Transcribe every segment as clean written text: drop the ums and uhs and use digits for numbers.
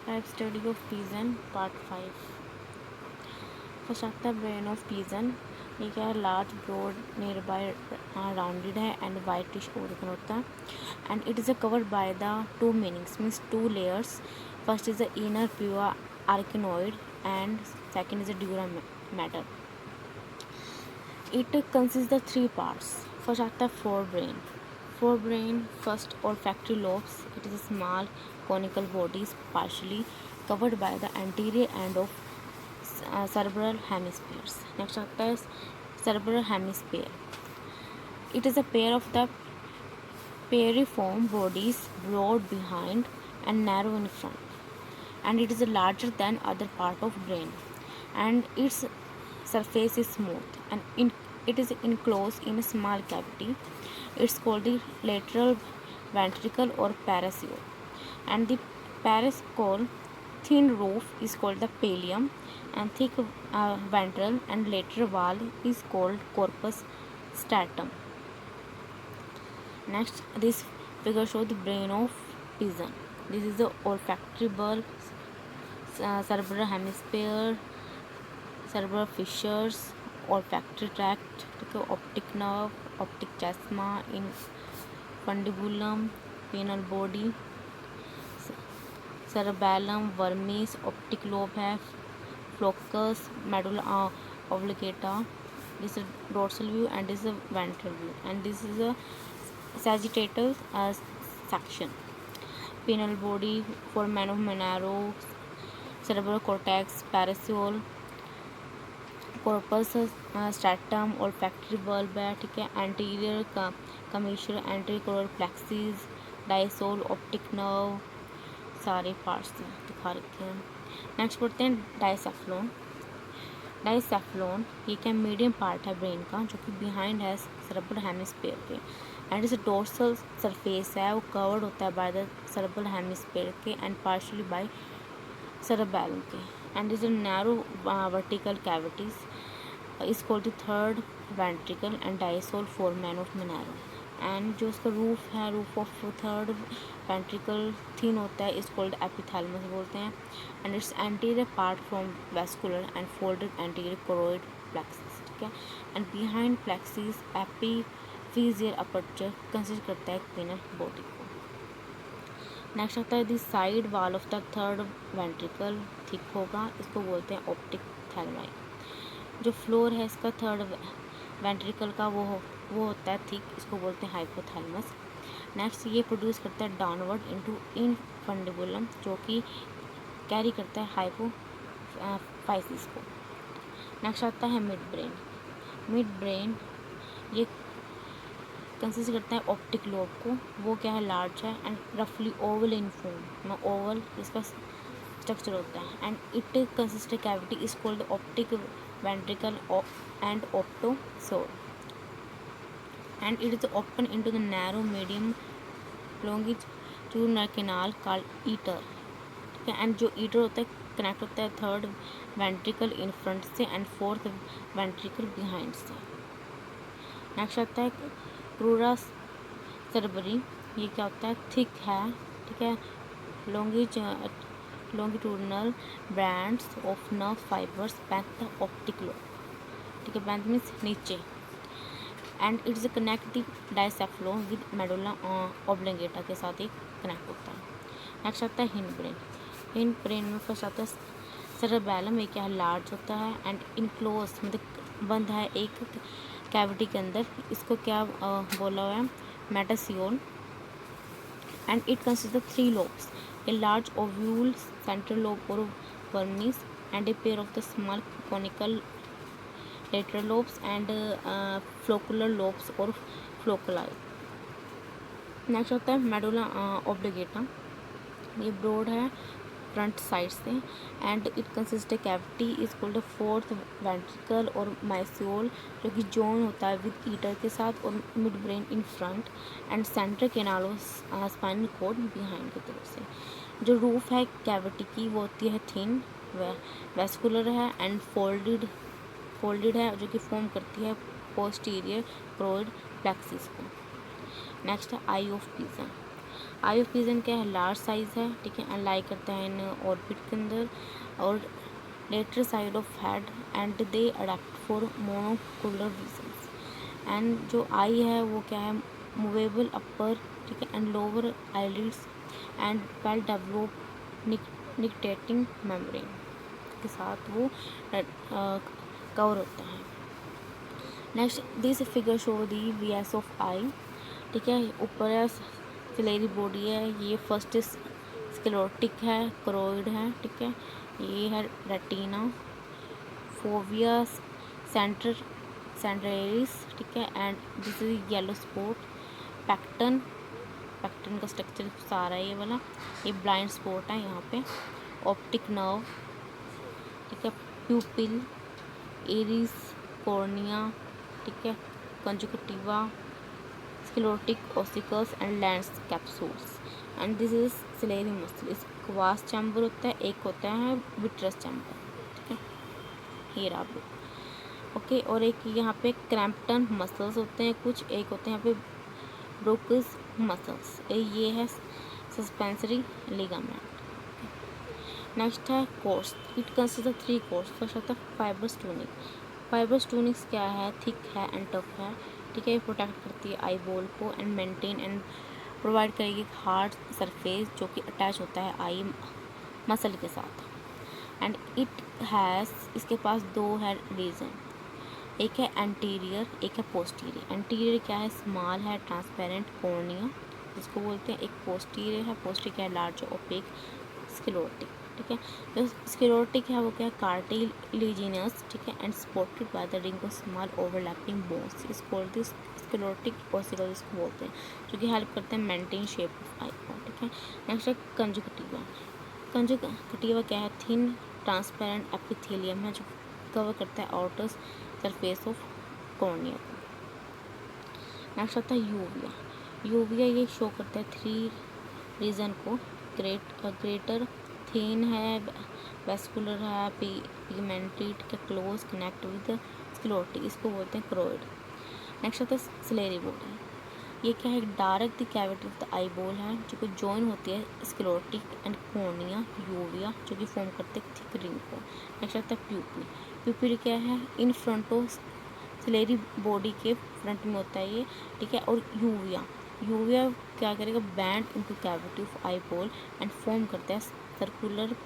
Type study of pigeon part 5। First आता है brain of pigeon. ये क्या है, large broad near by rounded है एंड वाइटिश ऑर्गन होता है and it is covered by the two meanings means two layers. First is the inner pure arachnoid and second is the dura mater. It consist the three parts. First आता है fore brain first olfactory lobes. It is a small conical bodies partially covered by the anterior end of cerebral hemispheres. Next आता है cerebral hemisphere. It is a pair of the piriform bodies, broad behind and narrow in front, and it is larger than other part of brain, and its surface is smooth and it is enclosed in a small cavity. It's called the lateral ventricle or paraceol, and the paraceol thin roof is called the pallium, and thick ventral and lateral wall is called corpus stratum. Next, this figure shows the brain of pigeon. This is the olfactory bulb, cerebral hemisphere, cerebral fissures, olfactory tract, optic nerve, optic chiasma, infundibulum, penile body, cerebellum, vermis, optic lobe है, flocus, medulla oblongata. This is dorsal view and this is a ventral view, and this is a sagittal section. Penile body, foramen of Monaro, cerebral cortex, paraceol, corpus stratum, olfactory bulb है, ठीक है, anterior commissure, anterior plexus, diastole, optic nerve, सारे parts दिखा रखे हैं। Next पढ़ते हैं डाइसेफ्लोन। ये क्या मीडियम पार्ट है ब्रेन का, जो कि बिहाइंड है सेरेब्रल हेमिस्फीयर के, एंड इस डोर्सल सरफेस है वो कवर्ड होता है बाय द सेरेब्रल हेमिस्फीयर के एंड पार्शियली बाय सेरेबेलम के, and is narrow vertical cavities is called the third ventricle and diocoel foramen of Monro, and जो उसका रूफ है, roof of third ventricle thin होता है, is called epithalamus बोलते हैं, and its anterior part from vascular and folded anterior choroid plexus, ठीक है, and behind plexus epiphysial aperture consist करता है पेनल बॉडी को। नेक्स्ट आता है the side wall of the third ventricle thick होगा, इसको बोलते हैं ऑप्टिक थैलमाई। जो फ्लोर है इसका थर्ड वेंट्रिकल का वो होता है थिक, इसको बोलते हैं हाइपोथैलेमस। नेक्स्ट ये प्रोड्यूस करता है डाउनवर्ड इनटू इनफंडिबुलम, जो कि कैरी करता है हाइपोफाइसिस को। नेक्स्ट आता है मिड ब्रेन ये कंसिस्ट करता है ऑप्टिक लोब को, वो क्या है लार्ज है एंड रफली ओवल इन फॉर्म, ओवल इसका स्ट्रक्चर होता है, and it consist cavity is called optic ventricle and optocoel, and it is open into the narrow medium longitudinal canal called ether, ठीक है, एंड जो ईटर होता है कनेक्ट होता है थर्ड वेंट्रिकल इन फ्रंट से एंड फोर्थ वेंट्रिकल बिहाइंड से। Next आता है क्रूरा सर्बरी। ये क्या होता है, थिक है, ठीक है, longitudinal bands of nerve fibers bend the optic lobe, ठीक है, bend मीन्स नीचे, and its connect the diencephalon with medulla oblongata के साथ ही कनेक्ट होता है। नेक्स्ट आता है हिंड ब्रेन में फर्स्ट आता है सेरेबेलम, ये क्या है लार्ज होता है एंड इनक्लोज मतलब बंद है एक कैविटी के अंदर, इसको क्या बोला हुआ है metacoel, and it consist of three lobes, a large oval central lobe और vermis and a pair of the small conical lateral lobes and flocular lobes और floculi। नेक्स्ट होता है मेडुला ऑब्लिगेटा, ये ब्रॉड है फ्रंट साइड से and it consist cavity is called fourth ventricle और myelocoel, जो कि जॉइन होता है विद ईटर के साथ, और mid brain in front and centre canal spinal cord behind की तरफ से। जो रूफ है कैविटी की वो होती है थिन वेस्कुलर है एंड फोल्डेड है, जो कि फॉर्म करती है पोस्टीरियर क्रोइड प्लेक्सिस को। नेक्स्ट है eye of pigeon. Eye of pigeon क्या है, लार्ज साइज है, ठीक है, एंड लाई करता है इन ऑर्बिट के अंदर और lateral side of head, and they adapt for monocular visions. एंड जो आई है वो क्या है, मूवेबल अपर, ठीक है, and lower eyelids and well developed nictitating membrane के साथ वो कवर होता है। Next this figure show the VS of eye, ठीक है, ऊपर है सिलेरी बॉडी है, ये फर्स्ट स्क्लेरोटिक है, क्रोइड है, ठीक है, ये है रेटिना, फोविया सेंट्रलिस, ठीक है, and this is yellow spot, pecten, pecten का स्ट्रक्चर सारा है ये वाला, ये ब्लाइंड स्पॉट है यहाँ पे, ऑप्टिक नर्व, ठीक है, प्यूपिल, एरिस, कॉर्निया, ठीक है, conjunctiva, sclerotic ossicles and lens capsules, and this is ciliary muscle. इस क्वास चैम्बर होता है, एक होता है विट्रस चैम्बर, ठीक है, ये रहा ओके। और एक यहाँ पे क्रैम्पटन मसल्स होते हैं कुछ, एक होते हैं यहाँ पे ब्रोकस मसल्स, ये है सस्पेंसरी लिगामेंट। नेक्स्ट है course, it consist of 3 course. First होता है फाइब्रस टूनिक। फाइब्रस टूनिक्स क्या है, थिक है एंड टफ है, ठीक है, ये प्रोटेक्ट करती है आई बॉल को एंड मेंटेन एंड प्रोवाइड करेगी एक हार्ड सरफेस जो कि अटैच होता है आई मसल के साथ। एंड इट हैज़, इसके पास 2 है रीजन, एक है एंटीरियर, एक है पोस्टीरियर। एंटीरियर क्या है, स्मॉल है, ट्रांसपेरेंट कॉर्निया जिसको बोलते हैं, एक पोस्टीरियर है, पोस्टीरियर क्या है, लार्ज ओपेक स्क्लेरोटिक, ठीक है। जो स्क्लेरोटिक है वो क्या है, कार्टिलेजिनस, ठीक है, and supported by the ring of small overlapping bones, इसको स्क्लेरोटिक ओसिकल इसको बोलते हैं, जो कि हेल्प करते हैं मेंटेन शेप ऑफ आई को, ठीक है। नेक्स्ट है कंजुक्टिवा। कंजुक्टिवा क्या है, थिन ट्रांसपेरेंट एपिथेलियम है जो कवर करता है आउटर सरफेस ऑफ कॉर्निया को। नेक्स्ट आता है यूविया। यूविया ये शो करता है 3 रीजन को, ग्रेटर थिन है, वेस्कुलर है, पिगमेंटेड के क्लोज कनेक्ट विद स्क्लेरोटिक, इसको बोलते हैं क्रोइड। नेक्स्ट आता है सिलेरी बॉडी। ये क्या है, direct the cavity of the eye ball है जो कि जॉइन होती है स्क्लेरोटिक एंड कॉर्निया यूविया जो कि फॉर्म करते हैं थिक रिंग को। नेक्स्ट आता है प्यूपिल। प्यूपिल क्या है, in front of ciliary body के फ्रंट में होता है ये, ठीक है। और यूविया, यूविया क्या करेगा, band into cavity of eye ball and form करता है circular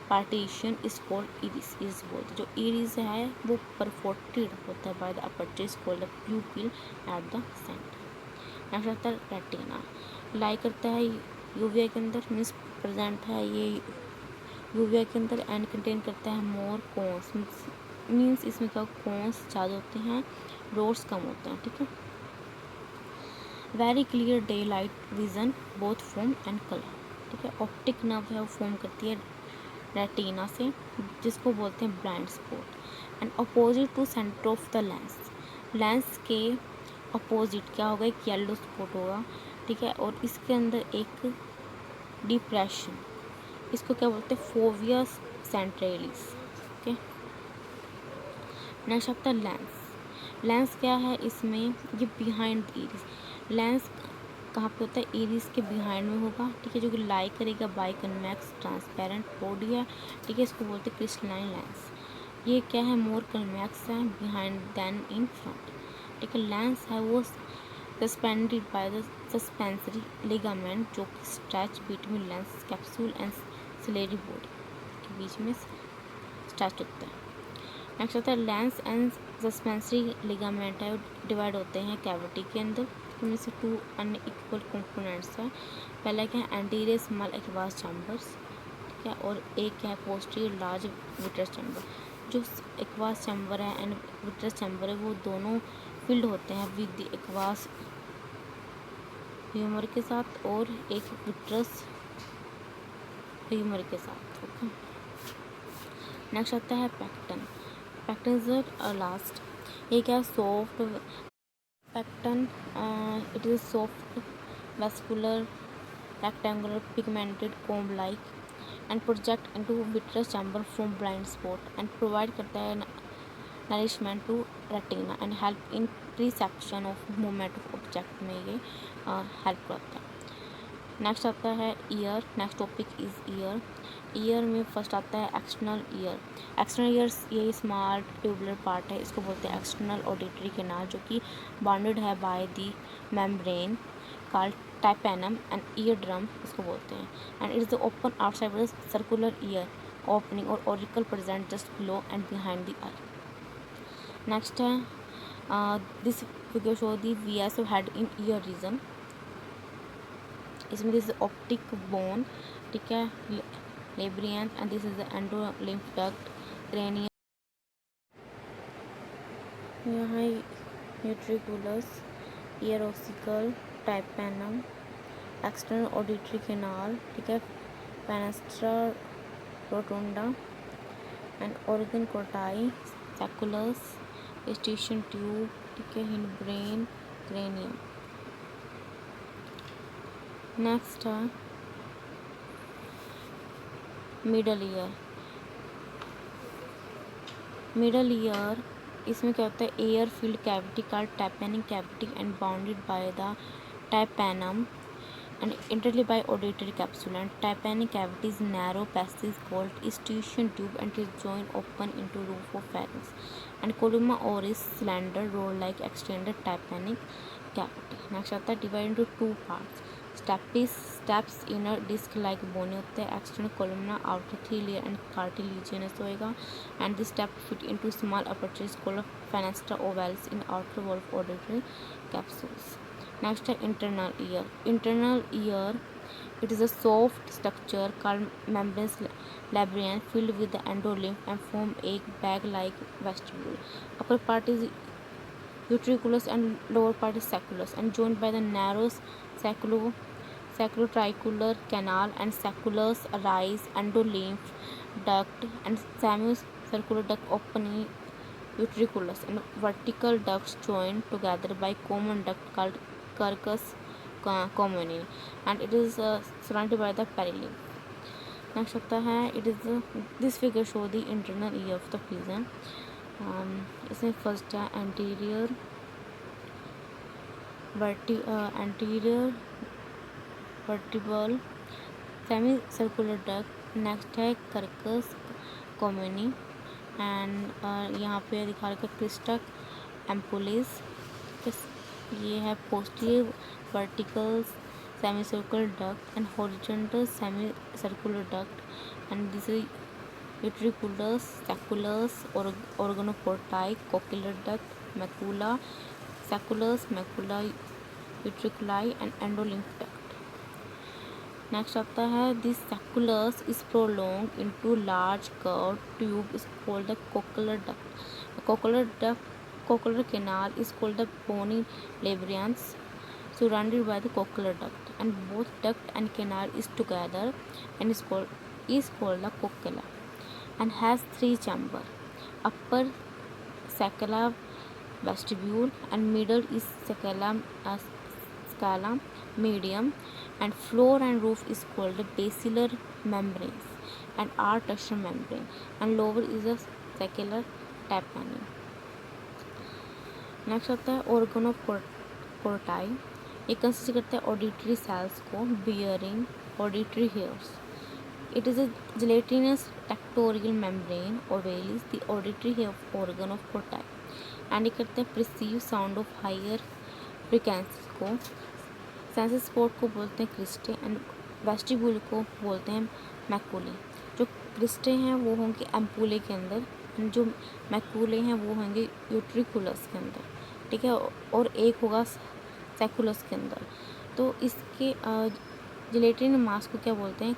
partition is called iris, iris बोलते हैं। जो इरिस है वो परफोर्टेड होता है by the aperture is called the प्यूपिल at the centre. Next आता है रेटिना, लाई करता है यूविया के अंदर, मीन्स प्रेजेंट है ये यूविया के अंदर एंड कंटेन करता है मोर कोन्स, मीन्स इसमें क्या कोन्स ज़्यादा होते हैं, रोड्स कम होते हैं, ठीक है। Very clear day light vision both form and colour, ठीक है। ऑप्टिक नर्व है वो फॉर्म करती है रेटिना से जिसको बोलते हैं blind spot, and opposite to centre of the lens, lens के अपोजिट क्या होगा, एक येलो स्पॉट होगा, ठीक है। और इसके अंदर एक डिप्रेशन, इसको क्या बोलते हैं, फोविया सेंट्रलिस, ओके। नेक्स्ट आता है लेंस। लेंस क्या है, इसमें ये बिहाइंड द इरिस, लेंस कहाँ पे होता है, इरिस के बिहाइंड में होगा, ठीक है, जो कि लाई करेगा बाई कन्वेक्स ट्रांसपेरेंट बॉडी है, ठीक है, इसको बोलते हैं क्रिस्टलाइन लेंस। ये क्या है, मोर कन्वेक्स है बिहाइंड देन इन फ्रंट, ठीक है। लेंस है वो suspended by the suspensory ligament जो कि stretch between lens capsule and ciliary body के बीच में स्ट्रेच होता है। नेक्स्ट आता है लेंस एंड सस्पेंसरी लिगामेंट है डिवाइड होते हैं कैविटी के अंदर, इनमें से 2 अनइक्वल कंपोनेंट्स है। पहला क्या है, एंटीरियर स्मॉल एक्वास चैम्बर्स, ठीक है, और एक क्या है पोस्टीरियर लार्ज विट्रस चैम्बर। जो एक्वास चैम्बर है एंड विट्रस चैम्बर है वो दोनों फिल्ड होते हैं विद द एक्वास ह्यूमर के साथ और एक विट्रस ह्यूमर के साथ, ओके। नेक्स्ट आता है पैक्टन। पैक्टन इज लास्ट, ये क्या है, soft pecten, it is soft vascular rectangular pigmented comb like and project into vitreous chamber from blind spot and provide करता है nourishment to retina and help in perception of movement of object में ये help करता है। Next आता है year. Next topic is year. Year में first आता है एक्सटर्नल ईयर। एक्सटर्नल ईयर्स ये स्मॉल ट्यूबुलर पार्ट है, इसको बोलते हैं एक्सटर्नल ऑडिटरी कैनाल, जो कि बाउंडेड है by the membrane called tympanum and ear drum इसको बोलते हैं। And it is the open outside the circular ear opening और auricle present just below and behind the eye. Next है this figure show the VS head in ear region. इसमें this optic bone, ठीक है, labyrinth, and this is the endolymph duct, cranium, यहाँ utriculus, ear ossicle, tympanum, external auditory canal, ठीक है, fenestra rotunda and organ Corti, sacculus, Eustachian tube, ठीक है, hindbrain, cranium. Next है middle ear. Middle ear इसमें क्या होता है, air filled cavity called tympanic cavity and bounded by the tympanum and entirely by auditory capsule, and tympanic cavity is narrow passage called eustachian tube and is joined open into roof of pharynx, and columna oris slender roll like extended tympanic cavity. Next आता है divided into two parts. Steps inner disc like bone होते हैं, external columna outer three layer and cartilaginous होएगा, and this step fit into small apertures called fenestra ovalis in outer wall of auditory capsules. Next है internal ear. Internal ear, it is a soft structure called membranous labyrinth filled with the endolymph and form a bag-like vestibule. Upper part is utriculus and lower part is sacculus and joined by the narrow sacrotricular canal and sacculus arise endolymph duct and semicircular duct opening utriculus and vertical ducts joined together by common duct called Carcus commune, and it is surrounded by the perilymph. Next होता है it is this figure show the internal ear of the pigeon. इसमें first है anterior vertebral semi circular duct. Next है Kirkus कॉम्यूनी and यहाँ पे दिखा रखा क्रिस्टक एम्पुलिस। ये है posterior vertical semicircular duct and horizontal semicircular duct, and this is utriculus, sacculus, organoporti, cochlear duct, macula, sacculus, macula, utriculi and endolymph duct. Next आता है this sacculus is prolonged into large curved tube is called the cochlear duct. The cochlear canal is called the bony labyrinth surrounded by the cochlear duct, and both duct and canal is together and is called the cochlea, and has three chambers. Upper sacella vestibule and middle is scala medium, and floor and roof is called the basilar membranes and adductor membrane, and lower is a saccular tympani. Next आता है organ of corti. ये consist करता है auditory cells को bearing auditory hairs. It is a gelatinous tectorial membrane overlies the auditory hair organ of Corti, and ये करते हैं perceive sound of higher frequency को. सेंसस स्पॉट को बोलते हैं क्रिस्टे एंड वेस्टिब्यूल को बोलते हैं मैकुले. जो क्रिस्टे हैं वो होंगे एम्पूले के अंदर एंड जो मैकुले हैं वो होंगे यूट्रिकुलस के अंदर, ठीक है, और एक होगा सैकुलस के अंदर. तो इसके जिलेटिन मास को क्या बोलते हैं,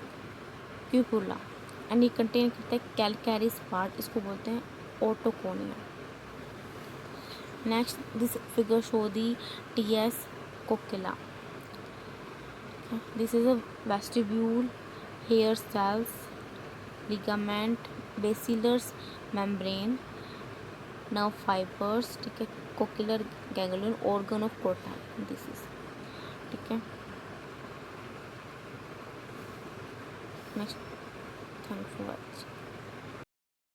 क्यूपुला, एंड ये कंटेन करता है कैलकैरिस पार्ट, इसको बोलते हैं otoconia. Next this figure show the TS cochlea. This is a vestibule, hair cells, ligament, basilars membrane, nerve fibres, ठीक है, cochlear ganglion organ of Corti. This is, ठीक है. Next, thank for watching.